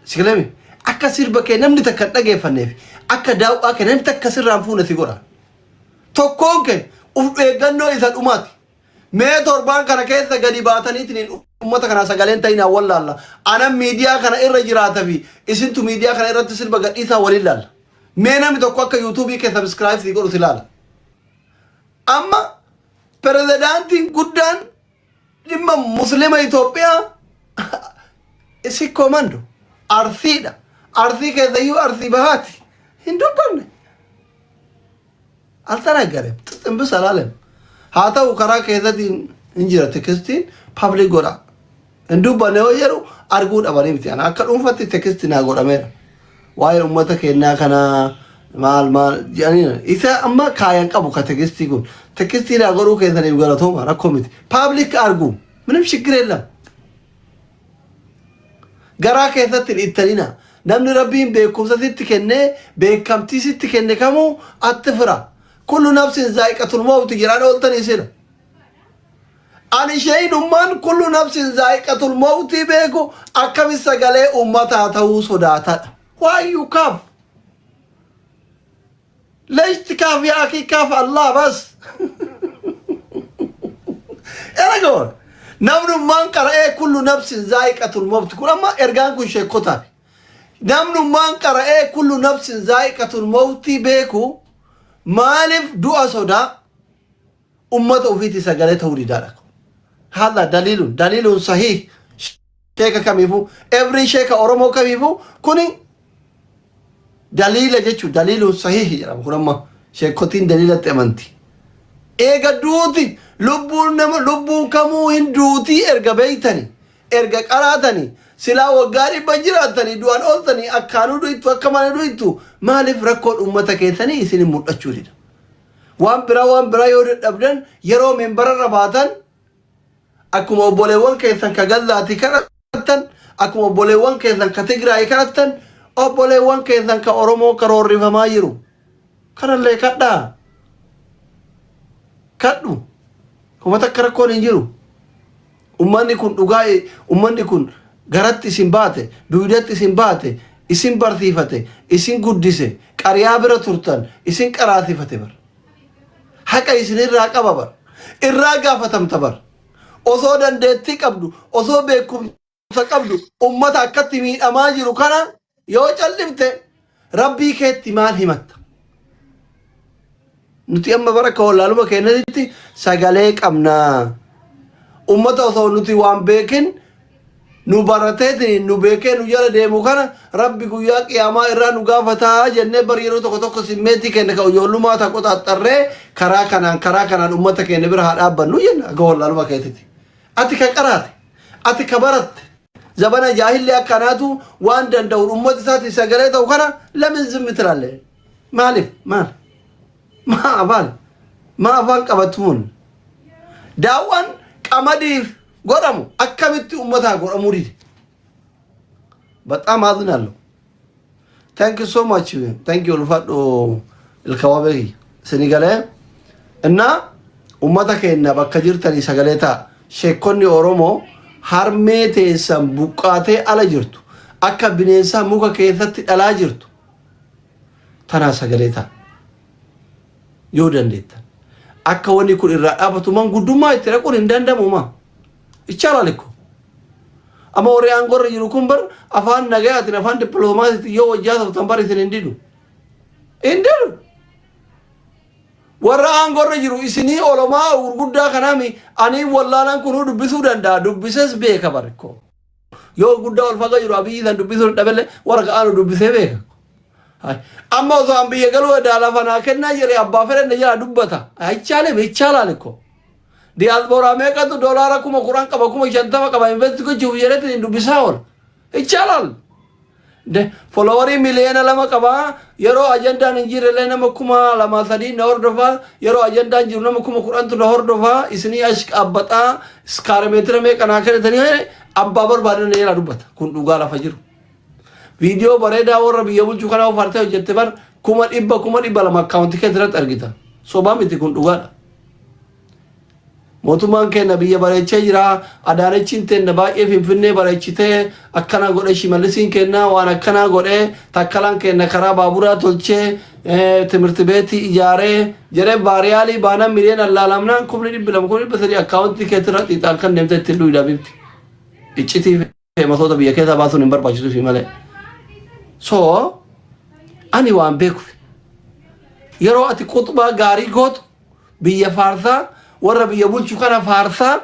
siglami akka sirba kee namni takka dhageeffanneef akka daawwaa kee namni takka sirraan fuuna si godha tokkoon kee uf eeggannoo isa dhumaati mee torbaan kana keessa gadi baataniitiin ummata kana sagaleen ta'inaa wallaalla ana miidiyaa kana irra jiraata fi isintu miidiyaa kana irratti sirba gadhiisaa waliin laalla mee namni tokko akka yuutuubii kee subscribe si godhu si laala amma pirezidaantiin guddaan dhimma muslima Itoophiyaa isi komando arsiidha arsii keessa iyyuu arsii bahaati hin dubbanne altanaggare ximbi salaalem haa ta'u karaa keessatiin hin jira tekstiin public godha hin dubbanne yoo jedhu arguu dhabanii miti ana akka dhuunfatti tekstii naa godhameera waa'ee ummata keenyaa kana maal jedhanii isa amma kaayan qabu ka tekstii kun tekstii naa godhuu keessaniif galatooma rakkoo miti public arguu ምንም ችግር የለም ገራ keessatti ittanina namni rabbiin beekumsa sitti kenne beekamtii sitti kenne kamu attifira kullu nafsin zaa'iqatul maut jiraan oltan isina ani shay'in umman kullu nafsin zaa'iqatul maut beeku akkami sagalee ummata ta'uu sodaatadha why you kaf ليش تكاف يا اخي كاف الله بس انا قول نمنو مان قرأ كل نفس ذائقة الموت كل ما إرجان كل شيء كتاب نمنو مان قرأ كل نفس ذائقة الموت بيكو مالف دعاء صدا أمة أفيتي سجلت هوري دارك هذا دليل صحيح شيء كميفو every شيء كأورمو كميفو كوني دليل جتشو دليل صحيح يا رب كلما شيء كتين دليل تمنتي إيه قدوتي lubbuun kamuu hin duutii erga beeytani erga qaraatani silaa waggaadhi bajjiraatani du'an ooltani akkaanuu du'ittu akka mana du'ittu maaliif rakkoon ummata keessanii isin mul'achuu dida waan biraa yoo dadhabdan yeroo membararra baatan akkuma obboleewwan keessan ka Gazaati kadhattan akkuma obboleewwan keessan ka Tigraay kadhattan obboleewwan keessan ka Oromoo karoorrifamaa jiru kanallee kadhu kuma takka rakkoon hin jiru ummanni kun dhugaa ummanni kun garatti isin baate duudatti isin baate isin barsiifate isin guddise qariyaa bira turtan isin qaraasifate bar haqa isin irraa qaba bar irraa gaafatamta bar osoo dandeettii qabdu osoo beekumsa qabdu ummata akkatti miidhamaa jiru kana yoo callifte rabbii keetti maal himatta nuti amma baraka wallaaluma keenyatti sagalee qabna ummata osoo nuti waan beekin nu barateetiin nu beekee nu jala deemu kana rabbi guyyaa qiyaamaa irraa nu gaafataa jennee bari yeroo tokko simmeetii keenya ka ijoollummaa takko xaxxarree karaa kanaan ummata keenya bira haa dhaabbannu jenna aga wallaaluma keessatti ati ka qaraate ati ka baratte zabana jaahillee akkanaatu waan danda'u ummata isaati sagalee ta'u kana lamin zimmi tiraalle maaliif ما أفعل كبتون داوان كماديف قرامو أكملت أمتها قرامو ريد but I'm adnalo thank you so much thank you الفاتو الكوابي سنغالي إننا أمتك إننا بكجرتني سغاليتا شكوني أورومو هرميتي سمبوكاتي على جرتو أكا بنيسا موكا كيثت على جرتو تنا سغاليتا يودنديتا akka wani kun irraa dhaabatu man guddummaa itti raquun hin dandamuma ichaalaleeko ama warri aangorra jiru kun bar afaan nagayaatiin afaan dippiloomaasiitiin yoo wajjaa ta'an bar isin hin didu warra aangorra jiru isinii olomaa gurguddaa kanaami ani wallaalaan kun dubbisuu danda'a dubbises beeka barko yoo guddaa wal faga jiru abiyyi san dubbisuu dhabelle warra ga'aanu dubbisee beeka amma osoo ambiyya galuu daalafana kennaa jire abbaa fedhanne jira dubbata ichaalaleeko diyaasporaa meeqatu doolaara 10,000 qaba 50,000 qaba investi gochuuf jedhetiin dubbisaa oola ichaalal de followerii miliyoona 2 qaba yeroo ajandaan hin jirre nama 2,300 na hordofa yeroo ajandaan jiru nama 10,000 na hordofa isinii ashqabbataa skaarameetira meeqa naa kennitanii abbaa barbaadan jira dubbata kun dhugaa lafa jiru video bareeda warra biyya bulchuu kana ofartee hojjette bar 1,200 lama account kee irratti argita sobaa miti kun dhugaadha mootummaan keenya biyya bareechee jira Adaanechiin teenya baay'ee Finfinnee bareechitee akkana godhe Shimallisiin keenya waan akkana godhe Takkalaan keenya karaa baaburaa tolchee timirti beetii ijaaree jedhee baariyaalii baana miliyoon allaalamnaan kumni dhibbilam kumni dhibbisadii akkaawuntii keetirra xiixaan kan deemte ittiin duwidha bifti iccitii matoota biyya keessa baasuun hin barbaachisuufi malee so ani waan beekuuf yeroo ati quxbaa gaarii gootu biyya faarsaa warra biyya bulchu kana faarsaa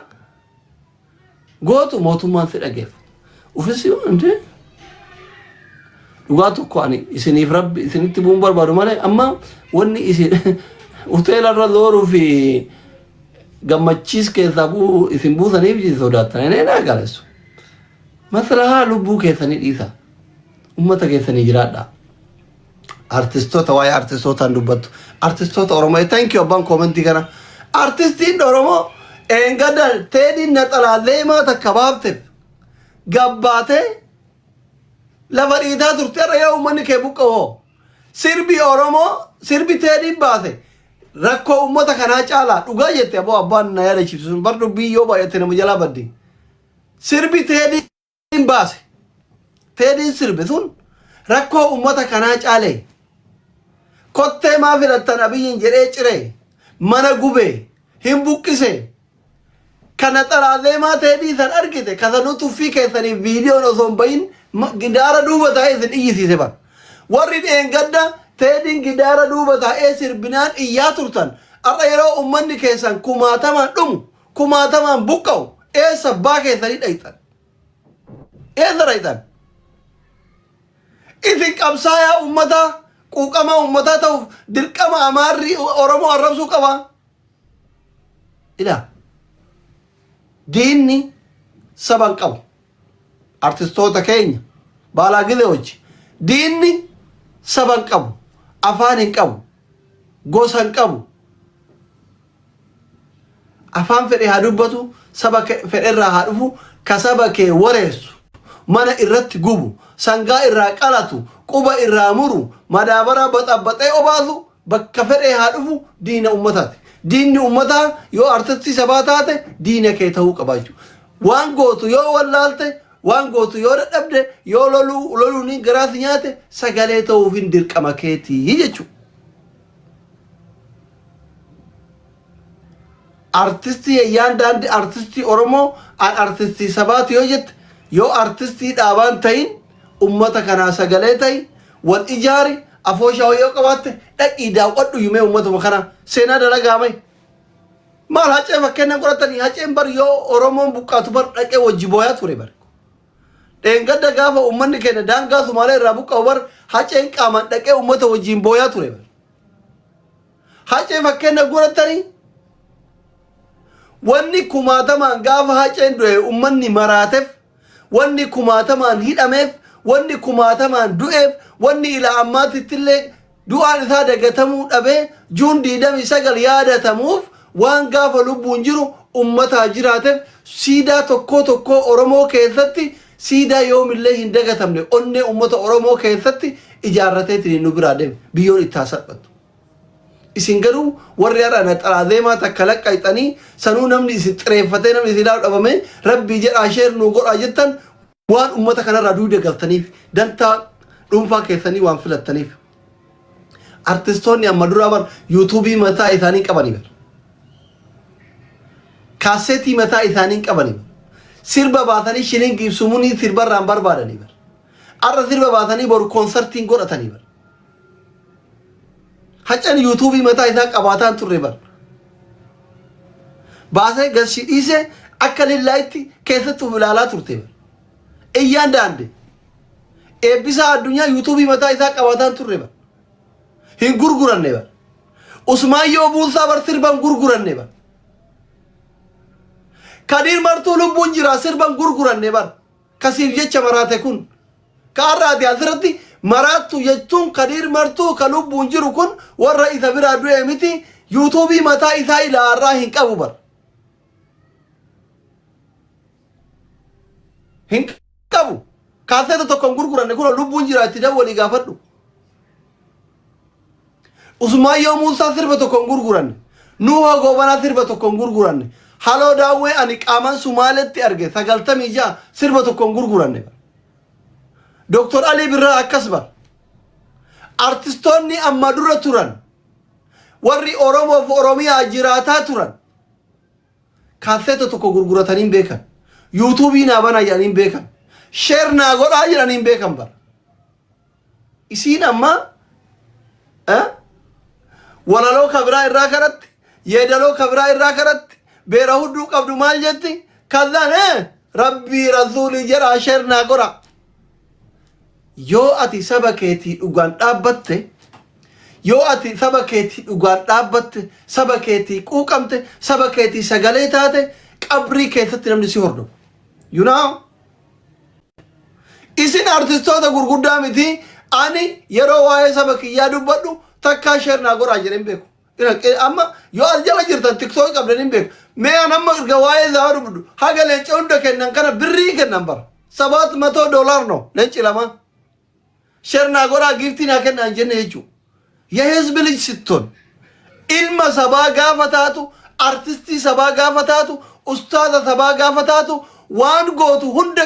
gootu mootummaan si dhageeffata ufisi ande dhugaa tokko ani isiniif rabbi isinitti bu'uun barbaadu malee amma wanni isin hoteela irra looruu fi gammachiis keessaa bu'u isin buusaniif sodaattan inni naa galeessu maslahaa lubbuu keessanii dhiisa ummata keessanii jiraadha artistoota waa'ee artistootaan dubbattu artistoota Oromoo thank you abbaan koomentii kana artistiin Oromoo eengada teediin naxalaallee maata kabaabteef gabbaatee lafa dhiitaa turte irra yoo uummanni kee buqqa'oo sirbi Oromoo sirbi teediin baase rakkoo ummata kanaa caalaa dhugaa jette aboo abbaan na yaadachiisu bar dubbii yoo baay'atte nama jalaa baddi sirbi teediin baase teediin sirbi sun rakkoo ummata kanaa caalee kottee maa filattan abiyyiin jedhee ciree mana gubee hin buqqise kana xalaallee maa teedii san argite kasanuu tuffii keessanii viidiyoon osoo hin bahin gidaara duuba taa'ee isin iyyisiise bar warri dheengadda teediin gidaara duuba taa'ee sirbinaan iyyaa turtan har'a yeroo ummanni keessan kumaatamaan dhumu kumaatamaan buqqa'u eessa baa keessanii dhayxan eessa dhayxan isin qabsaayaa ummataa quuqama ummataa ta'uuf dirqama amaarri Oromoo arrabsuu qaba ila diinni saban qabu artistoota keenya baalaa gile hojii diinni saban qabu afaan hin qabu gosa hin qabu afaan fedhe haa dubbatu saba fedherraa haa dhufu ka saba kee wareessu mana irratti gubu sangaa irraa qalatu quba irraa muru madaabara baxabbaxee obaasu bakka fedhe haa dhufu diina ummataati diinni ummataa yoo artistii sabaa taate diina kee ta'uu qabaachuu waan gootu yoo wallaalte waan gootu yoo dadhabde yoo loluun garaas nyaate sagalee ta'uuf hin dirqama keetii jechuu artistii yayyaan daandi artistii Oromoo an artistii sabaati yoo jette yoo artistii dhaabaan ta'in ummata kanaa sagalee ta'i wal ijaari afooshaa yoo qabaatte dhaqii daawwadhu yumee ummatuma kana seenaa dalagaamay maal hacee fakkeennan qoratanii haceen bar yoo Oromoon buqqaatu bar dhaqee wajji booyaa ture bar dheengadda gaafa ummanni keenya daangaa Sumaalee irraa buqqa'u bar haceen qaamaan dhaqee ummata wajjiin booyaa ture bar hacee fakkeennan qoratanii wanni kumaatamaan gaafa haceen du'e ummanni maraateef wanni kumaatamaan hidhameef wanni kumaatamaan du'eef wanni ila ammaatittillee du'aan isaa dagatamuu dhabee juun 29 yaadatamuuf waan gaafa lubbuun jiru ummataa jiraateef siidaa tokko Oromoo keessatti siidaa yoomillee hin dagatamne onnee ummata Oromoo keessatti ijaarrateetiin nu biraa deeme biyyoon itti haasa'atu isin garuu warri har'a naxalaa deemaa takka laqqayxanii sanuu namni isin xireeffatee namni isin ilaalu dhabame rabbii jedhaa sheer nu godhaa jettan waan ummata kanarraa duude galtaniif dantaa dhuunfaa keessanii waan filattaniif artistoonni amma duraa bar yuutuubii mataa isaanii qabanii bar kaaseetii mataa isaanii qabanii sirba baatanii shilingii sumunii sirbarraan barbaadanii bar arra sirba baatanii boru koonsartiin godhatanii bar hacaan yuutuubii mataa isaa qabaataan turre bar baasee galshi dhiisee akka lillaayitti keessatti uf ilaalaa turte bar iyyaan daande eebbisaa addunyaa yuutuubii mataa isaa qabaataan turre bar hin gurguranne bar Usmaayyoo Buusaa bar sirban gurguranne bar Kadir martuu lubbuun jira sirban gurguranne bar kasiif jecha maraate kun kaarraati asirratti maraattu jechuun Kadir martuu ka lubbuun jiru kun warra isa biraa du'e miti yuutuubii mataa isaa ilaarraa hin qabu bar hin qabu kaaseeta tokkoon gurguranne kun lubbuun jira itti dawwalii gaafadhu Usmaayyoo Muusaa sirba tokkoon gurguranne Nuuha Goobanaa sirba tokkoon gurguranne Haloo daawwee ani qaaman Sumaaletti arge sagaltamii ja'a sirba tokkoon gurguranne. Doktor Ali Birraa akkas bar. Artistoonni amma dura turan warri Oromoo fi Oromiyaa jiraataa turan kaaseeta tokko gurgurataniin beekan. YouTubeii naa banaa jedhaniin beekan. Share naa godhaa jedhaniin beekan bar. Isiin amma walaloo kabiraa irraa karatti yeedaloo kabiraa irraa karatti beera hudduu qabdu maal jetti kallaan rabbii rasuulii jedhaa share naa godhaa. Yoo ati saba keetii dhugaan dhaabbatte yoo ati saba keetii dhugaan dhaabbatte saba keetii quuqamte saba keetii sagalee taate qabrii keessatti namni si hordofu. You know? Isin artistoota gurguddaa miti ani yeroo waa'ee saba kiyyaa dubbadhu takkaa share naa godhaa jedheen beeku. Amma yoo as jala jirtan TikTok qabdaniin beeku. Mee an amma erga waa'ee isaa dubbadhu haga leenca hunda kennan kana birrii kennan bara. $700 no leenci lama. Share naa godhaa giftii naa kennan jenne jechuudha. የህዝብ ልጅ ስትሆን ilma sabaa gaafa taatu artistii sabaa gaafa taatu ustaaza sabaa gaafa taatu waan gootu hunda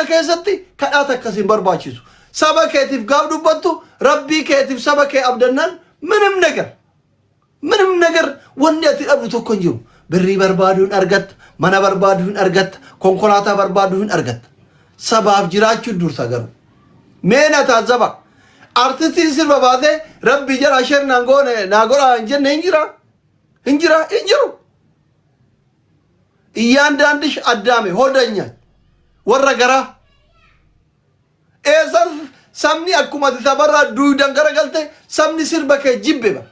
keessatti kadhaata akkasiin barbaachisu. Saba keetiif gaaf dubbattu rabbii keetiif saba kee abdannan ምንም ነገር wanni ati dhabdu tokko hin jiru. Birrii barbaaduun argatta, mana barbaaduun argatta, konkolaataa barbaaduun argatta. Sabaaf jiraachuun dursa garuu. Meena taazaba. Artistiin sirba baatee rabbii jara share naa godhaa hin jenne hin jiru. Iyyaan daandish addaame hodanya warra garaa. Eessan sabni akkuma sabarraa duudan garagalte sabni sirba kee jibbe bara.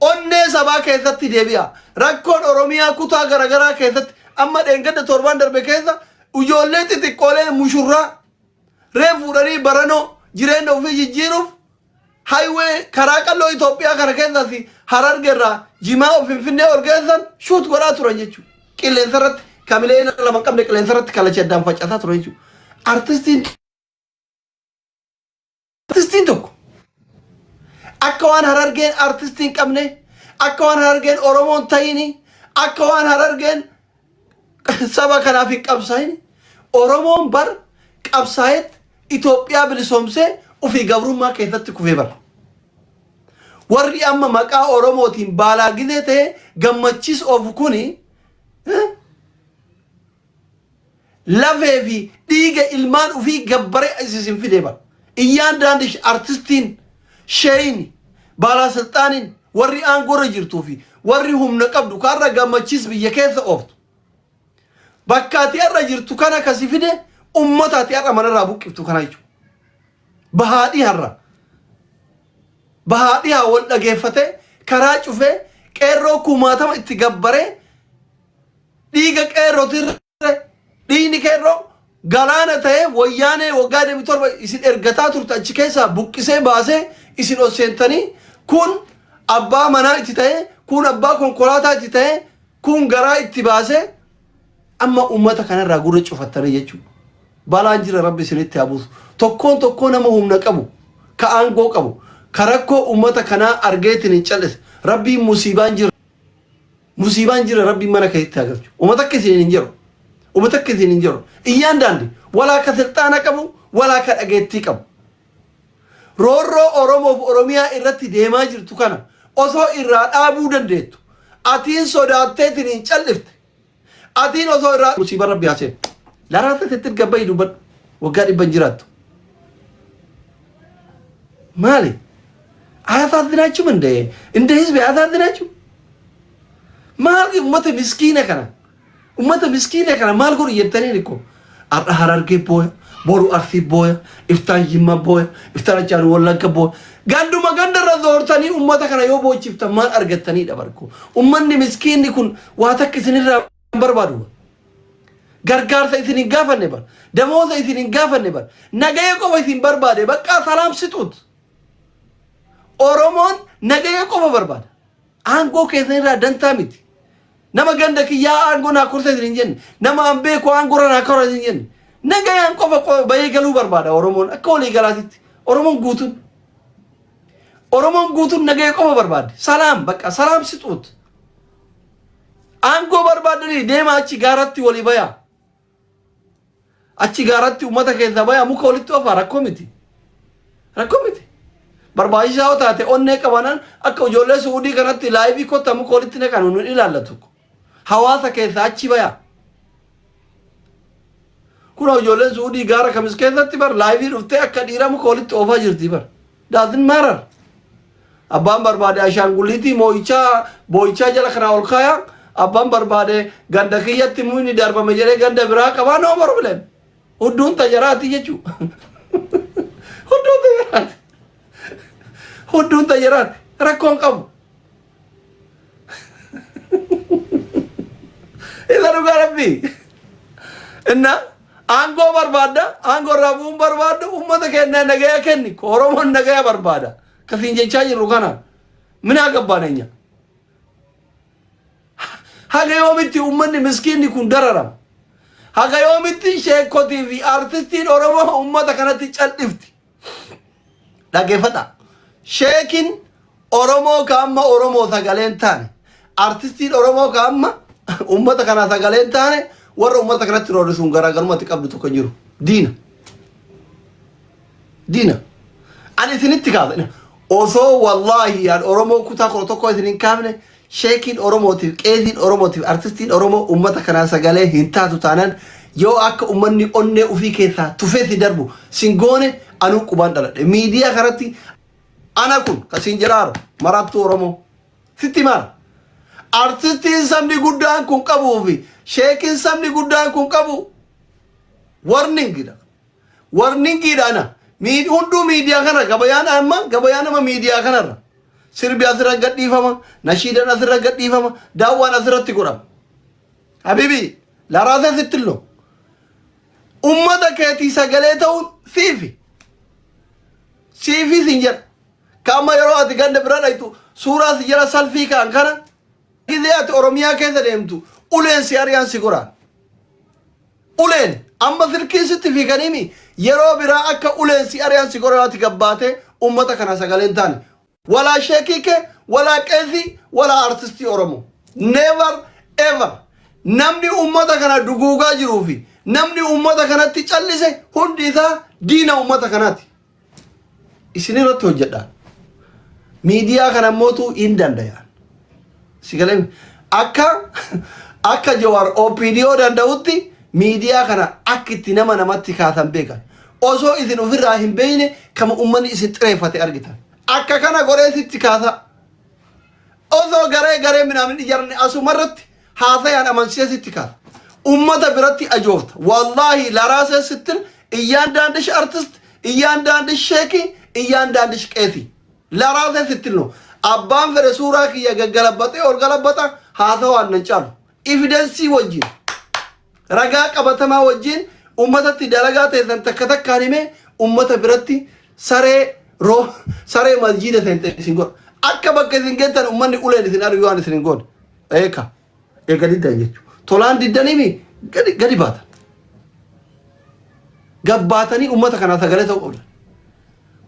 Onnee sabaa keessatti deebi'a. Rakkoon Oromiyaa kutaa garagaraa keessatti amma dheengadda torban darbe keessa ijoollee xixiqqoolee mushurraa reef fuudhanii baranoo jireenya ofii jijjiiruuf highway karaa qalloo Itoophiyaa kana keessatti Harargeerraa Jimaa of Finfinnee ol geessan shoot godhaa turan jechuudha. Qilleensa irratti kamilee lama qabne qilleensa irratti kalacha addaan facaasaa turan jechuudha. Artistiin tokko akka waan Harargeen artistiin qabne akka waan Harargeen Oromoon ta'ini akka waan Harargeen saba kanaaf hin qabsaa'ini Oromoon bar qabsaa'etti Itoophiyaa bilisoomsee ofii gabrummaa keessatti kufee bara. Warri amma maqaa Oromootiin baalaa gizee ta'e gammachiis oofu kuni lafee fi dhiiga ilmaan ofii gabbaree isin fidee bara. Iyyaan daandish artistiin sheeyini baalaa silxaaniin warri aangorra jirtuu fi warri humna qabdu kaarra gammachiis biyya keessa ooftu. Bakka ati irra jirtu kana kasi fide ummata ati irra manarraa buqqiftu kana jechuudha. Bahaadhiyaa wal dhageeffatee karaa cufee qeerroo kumaatama itti gabbaree dhiiga qeerrootirra dhiigni qeerroo galaana ta'ee wayyaanee waggaa 27 isin ergataa turte achi keessaa buqqisee baasee isin ol seentanii kun abbaa manaa itti ta'ee kun abbaa konkolaataa itti ta'ee kun garaa itti baasee amma ummata kanarraa gurra cufattanii jechuudha. Balaan jira rabbi isinitti habuusu. Tokkoon nama humna qabu ka aangoo qabu ka rakkoo ummata kanaa argeetiin hin callis rabbiin musiibaan jira rabbiin mana keessatti agarchu. Ummata akkasiin hin jiru. Iyyaan daandi walaa ka silxaana qabu walaa ka dhageettii qabu. Roorroo Oromoo fi Oromiyaa irratti deemaa jirtu kana osoo irraa dhaabuu dandeettu. Atiin sodaatteetiin hin callifte. Atiin osoo irraa musiibaan rabbi haasee. Laraata teetti gabba hidhuban waggaa 100 jiraattu. Maali? Ayaataatinaachum እንደ ህዝብ ayaataatinaachum maal ummata miskiina kana maal godhu jettanii niko arra Harargee booya boru Arsii booya iftaan Jimmaa booya iftaan Ajaan Wallagga booya ganduma gandarra zoortanii ummata kana yoo boochiftan maal argattanii dhabarko ummanni miskiinni kun waa takka isinirraa barbaadu gargaarsa isin hin gaafanne bar damooza isin hin gaafanne bar nagaya qofa isin barbaade bakka salaam situut Oromoon nagaya qofa barbaada. Aangoo keessanirraa dantaa miti. Nama ganda kiyyaa aangoo naa korsa isin hin jenne. Nama an beeku aangoo naa korsa isin hin jenne. Nagayaan qofa bahee galuu barbaada Oromoon akka walii galaatitti. Oromoon guutuun. ኦሮሞን ጉቱን ነገ ቆመ በርባድ ሰላም በቃ ሰላም ስጡት አንጎ በርባድኒ ደማቺ ጋራቲ ወሊበያ አቺ ጋራቲ ኡመተ ከዛ በያ ሙኮ ወልቶ አፋራ ኮሚቲ ረኮሚቲ በርባይሻው ታቴ ኦኔ ቀባናን አከ ጆለ ሱዲ ከነቲ ላይቪ ኮ ተሙኮ ወልት ነካኑ ይላለቱ ሐዋሳ ከዛ አቺ በያ ኩኖ ጆለ ሱዲ ጋራ ከምስከዘት በር ላይቪ ሩፍቴ አከ ዲራሙ ኮ ወልት ኦፋ ጅርቲ በር ዳዝን ማረር አባን በርባዴ አሻንጉሊቲ ሞይቻ ቦይቻ ጀለ ከራውል ካያ አባን በርባዴ ገንደ ከየት ሙኒ ዳርባ መጀረ ገንደ ብራ ቀባ ነው መሩ ብለን ሁዱን ተጀራት ይቹ ሁዱን ተጀራት ረኮን ቀቡ ኢዘሩ ጋረቢ እና አንጎ በርባዳ አንጎ ረቡን በርባዳ ኡመተ ከነ ነገ ከኒ ኦሮሞን ነገ በርባዳ ከፊንጀቻ ይሩጋና ምን አገባነኛ ሀገዮምቲ ኡመኒ ምስኪን ይኩን ደረራም ሀገዮምቲ ሼኮ ቲቪ አርቲስቲን ኦሮሞ ኡመተ ከነቲ ጨልፍቲ ዳገፈታ ሼኪን ኦሮሞ ካማ ኦሮሞ ሰጋሌንታን አርቲስቲን ኦሮሞ ካማ ኡመተ ከና ሰጋሌንታን ወረ ኡመተ ከነቲ ሮድሱን ገራገሩማ ተቀብጡ ከጅሩ ዲና አኒ ትንት ካበነ ኦሶ ወላሂ ያን ኦሮሞ ኩታ ኮቶኮ ይትን ካምነ ሼኪን ኦሮሞቲቭ ቄዚን ኦሮሞቲቭ አርቲስቲን ኦሮሞ ኡመተ ከና ሰጋሌ ሂንታቱ ታናን ዮ አከ ኡመኒ ኦኔ ኡፊ ኬሳ ቱፌት ይደርቡ ሲንጎኔ አኑ ቁባን ዳለ ሚዲያ ከረቲ አናኩን ከሲንጀራሮ መራቱ ኦሮሞ ሲቲማር አርቲስቲን ሰምዲ ጉዳን ኩን ቀቡፊ ሼኪን ሰምዲ ጉዳን ኩን ቀቡ ወርኒንግ ዳና ሁንዱ ሚዲያ ከነ ገበያን አማ ገበያን ማ ሚዲያ ከነራ ሲርቢ አስረገጥ ዲፈማ ነሺደን አስረገጥ ዲፈማ ዳዋን አስረት ይቆራም ሀቢቢ ለራሴ ስትል ነው ኡመተ ከቲ ሰገሌተውን ሲፊ ሲንጀር ካማ የሮ አት ገንደ ብራዳይቱ ሱራ ሲጀራ ሰልፊ ካንከራ ጊዜያት ኦሮሚያ ከዘ ደምቱ ኡሌን ሲያሪያን ሲጎራ ኡሌን አማ ፍልኪ ስትፊ ከኒሚ የሮ ቢራ አከ ኡሌን ሲያሪያን ሲጎራት ገባቴ ኡመተ ከና ሰገሌንታን ወላ ሼኪከ ወላ ቀዚ ወላ አርቲስቲ ኦሮሞ ኔቨር ኤቨር ነምኒ ኡመተ ከና ዱጉጋ ጅሩፊ ነምኒ ኡመተ ከናቲ ጨልሴ ሁንዲታ ዲና ኡመተ ከናቲ isini irratti hojjedha miidiyaa kana mootu hin danda'an sigalee akka Jawaar OPDO danda'utti miidiyaa kana akka itti namatti kaasan beekan osoo isin ofirraa hin beekne kama ummanni isin xireeffate argitan akka kana goreesitti kaasa osoo garee minaamin ijarne asumarratti haasayaan amansiisitti kaasa ummata biratti ajoofta wallahi laraasee sittin እያንዳንድሽ አርቲስት እያንዳንድሽ ሼኪ እያንዳንድሽ ቄቲ ለራሴ ስትል ነው አባን ፈረ ሱራ ከየገገለበጠ ወርገለበጠ ሀተው አንንጫሉ ኤቪደንሲ ወጂን ረጋ ቀበተማ ወጂን ኡመተቲ ደረጋተ ተከተካሪሜ ኡመተ ብረቲ ሰሬ መስጂድ ተንተ ሲንጎር አከበከ ሲንገተን ኡመኒ ኡሌን ሲናሩ ዮሐንስ ሲንጎን ኤገዲ ዳየቹ ቶላን ዲደኒሚ ገዲባታ ገባተኒ ኡመተ ከና ተገለተው ኦል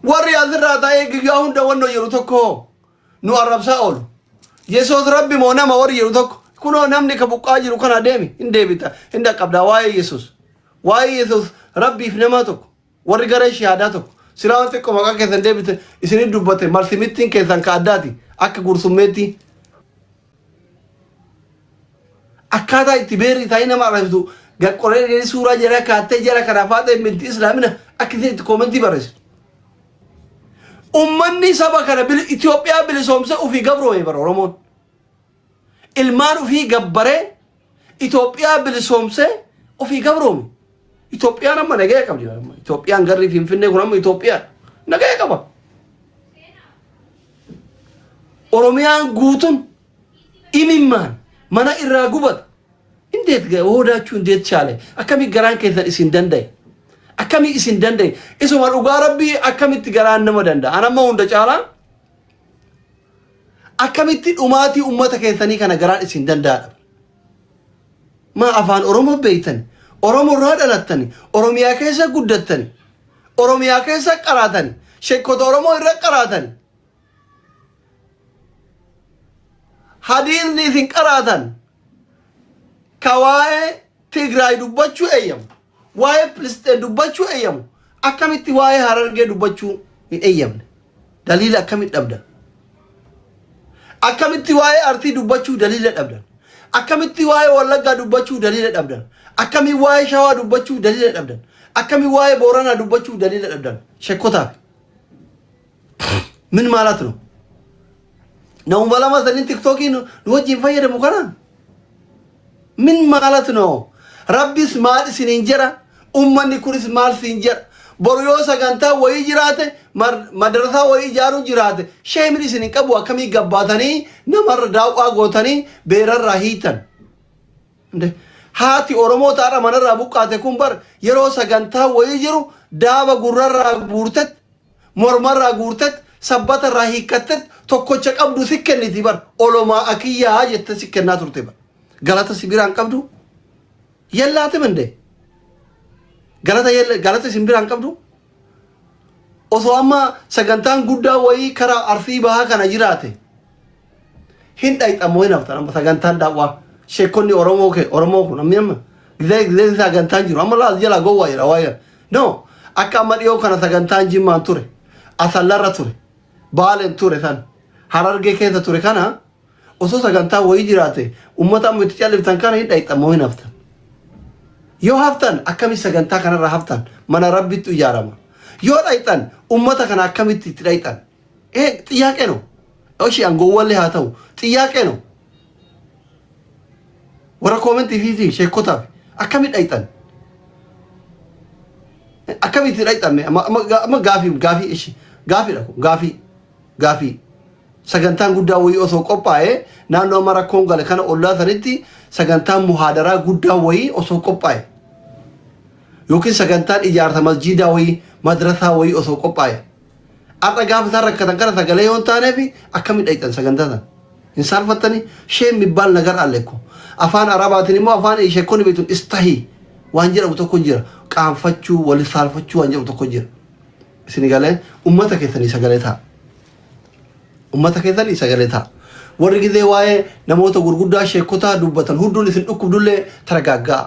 ወሪ አዝራታ ኤግያውን ደወኖ ይሩተኮ ኑ አረብሳ ኦል ኢየሱስ ረቢ ሞና ማወሪ ይሩተኮ ኩኖ ናምኒ ከቡቃ ጅሩ ከና ደሚ እንዴቢታ እንዳ ቀብዳ ዋይ ኢየሱስ ረቢ ፍነማተኮ ወሪ ገረሽ ያዳተኮ ሲራውን ተቆ ማቃ ከሰን ደቢት እስኒ ዱበተ ማርሲሚቲን ከሰን ካዳቲ አክ ጉርሱሜቲ አካታ ኢቲቤሪ ታይና ማረፍቱ ገቆሬ ሱራ ጀራ ካተ ጀራ ከራፋተ ምንት እስላምና አክቲት ኮሜንት ይበረስ ኡመኒ ሰባ ከነ ብል ኢትዮጵያ ብል ሶምሰ ኡፊ ገብሮ ይበር ኦሮሞን ኢልማን ኡፊ ገበረ ኢትዮጵያ ብል ሶምሰ ኡፊ ገብሮ ኢትዮጵያ ነማ ነገ ያቀብ ኢትዮጵያን ገሪ ፊንፊኔ ኩነም ኢትዮጵያ ነገ ያቀባ ኦሮሚያን ጉቱን ኢሚማን ማና ኢራጉበት እንዴት ወዳችሁ እንዴት ቻለ አከሚ ገራን ከዘ ኢሲን ደንደይ አከሚ ኢሲን ደንደይ ኢሶ ማሉ ጋረቢ አከሚ ትገራን ነው ደንዳ አናማ ወንደ ጫላ አከሚ ኡማቲ ኡመተ ከሰኒ ከነ ገራን ኢሲን ደንዳ ማ አፋን ኦሮሞ በይተን ኦሮሞ ራዳላተኒ ኦሮሚያ ከሰ ጉደተኒ ኦሮሚያ ከሰ ቀራተኒ ሸኮት ኦሮሞ ይረቀራተኒ hadiisni isin qaraatan ka waa'ee Tigraay dubbachuu eeyyamu waa'ee Filisxeen dubbachuu eeyyamu akkamitti waa'ee Harargee dubbachuu hin eeyyamne daliila akkamitti dhabdan akkamitti waa'ee Arsii dubbachuu daliila dhabdan akkamitti waa'ee Wallaggaa dubbachuu daliila dhabdan akkamitti waa'ee Shawaa dubbachuu daliila dhabdan akkamitti waa'ee Booranaa dubbachuu daliila dhabdan shekkotaaf ምን ማለት ነው ነው ባላማ ዘልን ቲክቶክ ነው ወጅን ፈየደሙ ከና ምን ማለት ነው ረቢስ ማል ሲንጀራ ኡመኒ ኩሪስ ማል ሲንጀራ ቦሪዮ ሰጋንታ ወይ ጅራተ መድረሳ ወይ ጃሩ ጅራተ ሸምሪ ሲንቀቡ አከሚ ገባተኒ ነመር ዳውቃ ጎተኒ ቤረራ ሂተን እንደ ሃቲ ኦሮሞ ታራ መነራ ቡቃተ ኩምበር የሮ ሰጋንታ ወይ ጅሩ ዳባ ጉረራ ጉርተት ሞርመራ ጉርተት ሰበተ ራሂ ከተት tokkocha qabdu sikkenniti bar oloma akiyya jette sikkenna turte bar galata sibiran qabdu yellatim inde galata sibiran qabdu oso amma sagantaan guddaa wayi kara arfii baha kana jiraate hinda ixamoy naftan amma sagantaan dawa shekonni oromo kun amma gide sagantaan jiru amma la jala gowa ira waya no akka amma diyo kana sagantaan jimman ture asallarra ture baalen ture san Harargee keessa ture kana osoo sagantaa wayii jiraate ummata amma itti calliftan kana hin dhayxamoo hin haftan yoo haftan akkamitti sagantaa kanarra haftan mana rabbitu ijaarama yoo dhayxan ummata kana akkamitti itti dhayxan xiyaaqee no oshi angoowwallee haa ta'u xiyaaqee no warra koomentii fi sheekotaaf akkamitti dhayxan akkamitti dhayxan amma gaafii ishi gaafii sagantaan guddaa wayii osoo qophaa'e naannoo mara koongale kana ollaa sanitti sagantaan muhaadaraa guddaa wayii osoo qophaa'e yookiin sagantaan ijaarsa masjiidaa wayii madrasaa wayii osoo qophaa'e arra gaafa isaan rakkatan kana sagalee yoon taaneef akkamitti dhayxan sagantaa sana hin saalfattanii sheen mibbaal nagar allekko afaan arabaatiin immoo afaan sheekonni beektuun istahii waan jedhamu tokko jira qaanfachuu wali saalfachuu waan jedhamu tokko jira isin galee ummata keessanii sagalee ta'a ummata keessanii sagalee ta'a warri gizee waa'ee namoota gurguddaa sheekotaa dubbatan hunduun isin dhukkubdullee taragaggaa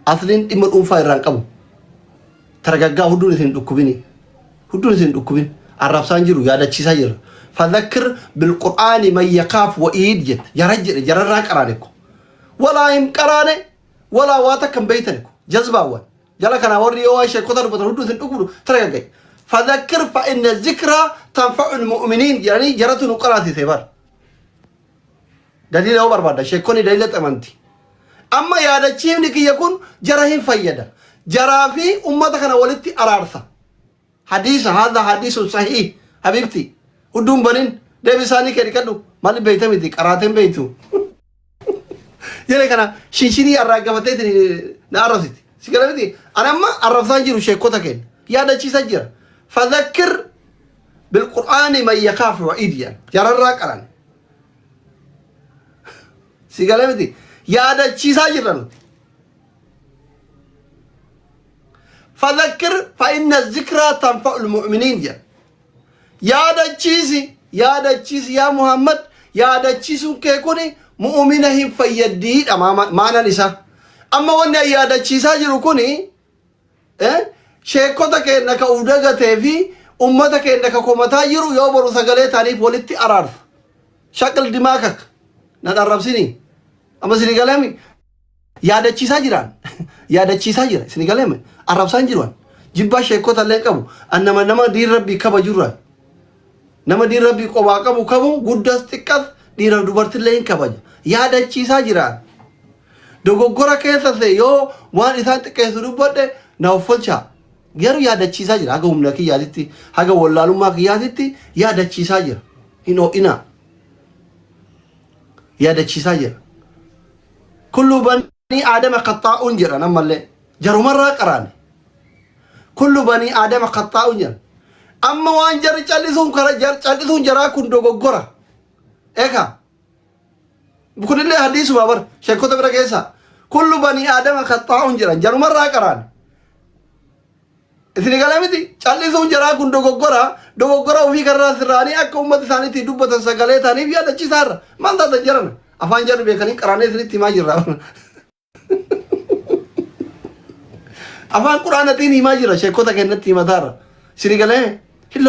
asliin dhimma dhuunfaa irraan qabu taragaggaa hunduun isin dhukkubin arrabsaan jiru yaadachiisaa jira fadhakkir bilqur'aani man yakaaf wa'iid jette jararraa qaraanekko walaa hin qaraane walaa waa takkan beeytanekko jazbaawwan jala kanaa warri yoo waa'ee sheekotaa dubbatan hunduun isin dhukkubdu taragaggaa فذكر فإن الذكرى تنفع المؤمنين يعني جرت نقراتي ثبر دليل هو بربادة شيكوني دليل تمنتي أما يا هذا الشيء نكى يكون جراهين فيدا جرافي أمتك أنا ولدتي أرارثا حديث هذا حديث صحيح حبيبتي ودوم بنين ده بساني كده مالي بيته ميتك أراتين بيتو يلا كنا شيشيني أراجعتي نعرفتي سكرتي أنا ما أعرفان جرو شيكوتا كين يا هذا الشيء سجرا فذكر بالقرآن من يخاف وعيديا جرى الراكران سيقالي يا هذا الشيء ساجرا فذكر فإن الذكرى تنفع المؤمنين يا هذا الشيء يا محمد يا هذا الشيء كيكوني مؤمنهم فيدين معنى نساء أما وانا يا هذا الشيء ساجر كوني sheekota keenya ka ufdagatee fi ummata keenya ka komataa jiru yoo boru sagalee taaniif walitti araarsa shaqal dimaakak na dharrabsini amma sini galami yaadachiisaa jira sini galame arrabsaan jiruan jibbaa sheekota illee qabu nama diin rabbii kaba jirra nama diin rabbii qobaa qabu guddas xiqqas dhiira dubartillee hin kabaja yaadachiisaa jira dogoggora keessase yoo waan isaan xiqqeessu dubbadhe na uffolchaa Geru yaadachiisaa jira haga humna kiyyaatitti haga wallaalummaa kiyyaatitti yaadachiisaa jira ina yaadachiisaa jira kullu bani aadama qaxaa'uun jira namallee jarumarraa qaraane kullu bani aadama qaxaa'uun jira amma waan jarri callisuun jaraa kun dogoggora eka kunillee hadiisuma bar sheekota bira keessa kullu bani aadama qaxaa'uun jira jarumarraa qaraane isini galamiti callisuun jaraa kun dogoggora ofii karraa sirraanii akka uummata isaaniitti dubbatan sagalee ta'aniif yaadachiisaarra maal taatan jiran afaan jarri beekanii qaraanee isinitti himaa jirra afaan quraanatiin himaa jira sheekota kennatti himataarra isini galee hin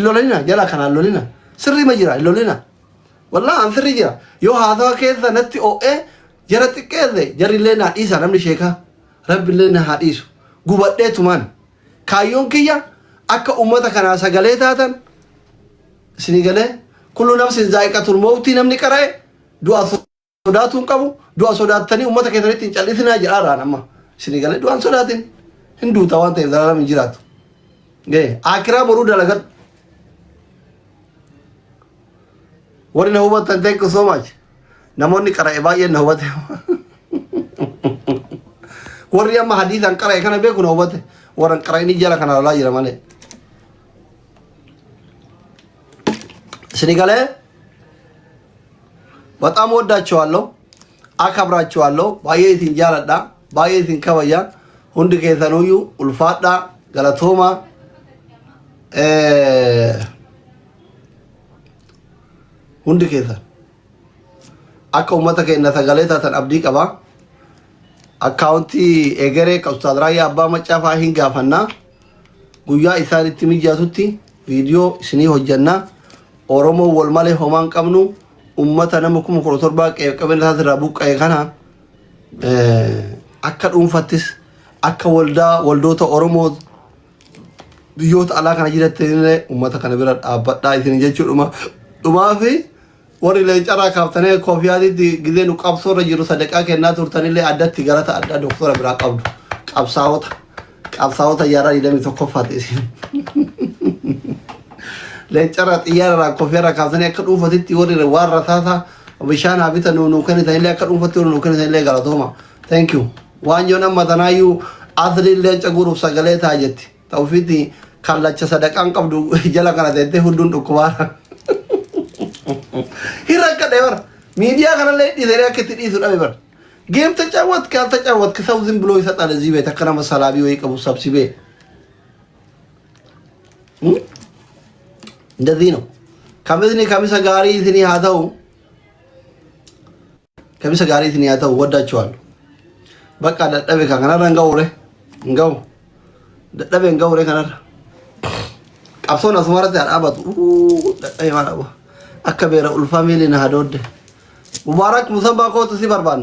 lolina jala kanaan lolina sirri ma jira hin lolina wallah an sirri jira yoo haasawa keessa natti o'ee jara xiqqeesse jarrillee naa dhiisa namni sheekaa rabbillee na haadhiisu gubadheetumaan kaayyoon kiyya akka ummata kanaa sagalee taatan isini galee kullu nafsin zaa'iqatul mawtii namni qara'e du'a sodaatuun qabu du'a sodaattanii ummata keessanitti hin callisinaa jedhaadhaan amma isini galee du'aan sodaatin hin duuta waan ta'eef zalaalam hin jiraatu akiraa boruu dalagadhu warri na hubattan thank you so much namoonni qara'e baay'een na hubate warri amma hadiisan qara'e kana beeku na hubate warran qara'ini jala kana lolaa jira malee isini galee በጣም ወዳችኋለሁ አከብራችኋለሁ ባየይቲን ጃለዳ ባየይቲን ከበያ ሁንድ ከሰኑዩ ኡልፋዳ ገለቶማ ሁንድ ከሰ አከ ኡመተ ከነ ሰገሌታ ተን አብዲ ቀባ አካውንቲ ኤገሬ ከኡስታዝ ራያ አባ መጫፋ ሂንጋፈና ጉያ ኢሳኒቲ ሚጃቱቲ ቪዲዮ ስኒ ሆጀና ኦሮሞ ወልማሌ ሆማን ቀምኑ ummata nama kuma kudha torba qabeen isaa irraa buqqa'e kana akka dhuunfattis akka waldoota Oromoo biyyoota alaa kana jirattillee ummata kana bira dhaabbadhaa isin jechuudha dhumaa fi warri leencaraa kaaftanii koofiyaatitti gizee nu qabsoorra jiru sadaqaa kennaa turtanillee addatti galata addaa doktora biraa qabdu qabsaa'ota yaaraa 21ffaati isin leencara xiyyaara koofiyaara kaasanii akka dhuunfatitti warri waan rasaasa bishaan habita nu kennitanii akka dhuunfatti nu kennitanii galatooma thank you waan yoo nama tanaayyuu asliin leenca guruuf sagalee taa jetti ta'ufitti kallacha sadaqaan qabdu jala kana teettee hunduun dhukkubaara hirrakka dheebar miidiyaa kanallee dhiisanii akka itti dhiisu dhabe bar geem ተጫወት ሰው ዝም ብሎ ይሰጣል እዚህ ቤት akka nama salaabii wayii qabu sabsibee እንደዚህ ነው ከሚሰ ጋሪ እዚህ ያተው ከሚሰ ጋሪ እዚህ ያተው ወዳቸዋለሁ በቃ ደደበ ከነራ እንጋው ደደበ እንጋው ከነራ ቀብሶና ስማረት ያዳባቱ ደደበ ማራባ አከበረ ኡልፋሚሊ ነሃዶድ ሙባረክ ሙሰባ ኮት ሲበርባና